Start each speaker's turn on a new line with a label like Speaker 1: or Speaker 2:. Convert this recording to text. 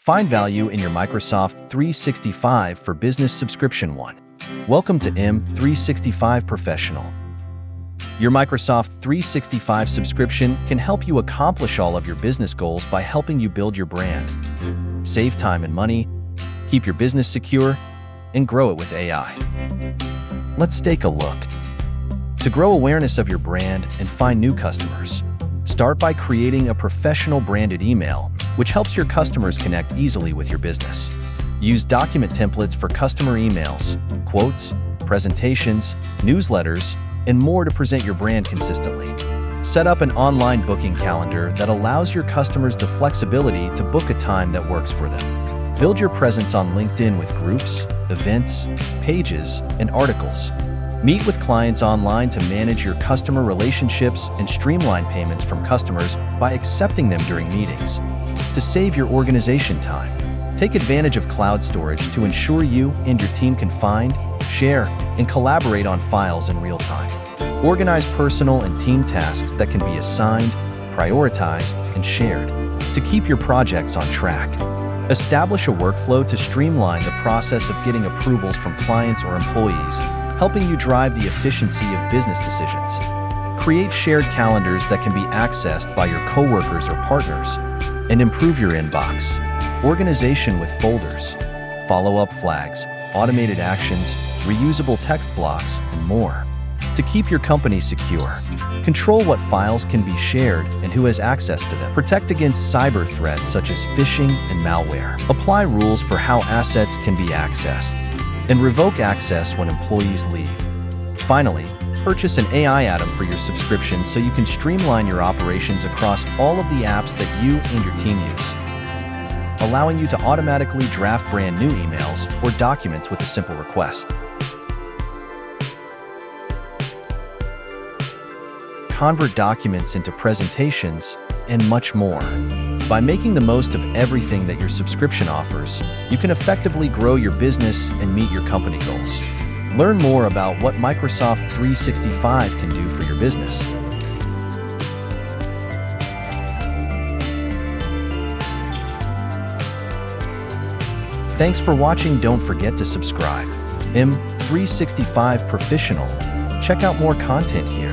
Speaker 1: Find value in your Microsoft 365 for Business Subscription 1. Welcome to M365 Professional. Your Microsoft 365 subscription can help you accomplish all of your business goals by helping you build your brand, save time and money, keep your business secure, and grow it with AI. Let's take a look. To grow awareness of your brand and find new customers, start by creating a professional branded email, which helps your customers connect easily with your business. Use document templates for customer emails, quotes, presentations, newsletters, and more to present your brand consistently. Set up an online booking calendar that allows your customers the flexibility to book a time that works for them. Build your presence on LinkedIn with groups, events, pages, and articles. Meet with clients online to manage your customer relationships and streamline payments from customers by accepting them during meetings. To save your organization time, take advantage of cloud storage to ensure you and your team can find, share, and collaborate on files in real time. Organize personal and team tasks that can be assigned, prioritized, and shared to keep your projects on track. Establish a workflow to streamline the process of getting approvals from clients or employees, helping you drive the efficiency of business decisions. Create shared calendars that can be accessed by your coworkers or partners, and improve your inbox. Organization with folders, follow-up flags, automated actions, reusable text blocks, and more. To keep your company secure, control what files can be shared and who has access to them. Protect against cyber threats such as phishing and malware. Apply rules for how assets can be accessed, and revoke access when employees leave. Finally, purchase an AI add-on for your subscription so you can streamline your operations across all of the apps that you and your team use, allowing you to automatically draft brand new emails or documents with a simple request. Convert documents into presentations, and much more. By making the most of everything that your subscription offers, you can effectively grow your business and meet your company goals. Learn more about what Microsoft 365 can do for your business. Thanks for watching. Don't forget to subscribe. M365 Professional. Check out more content here.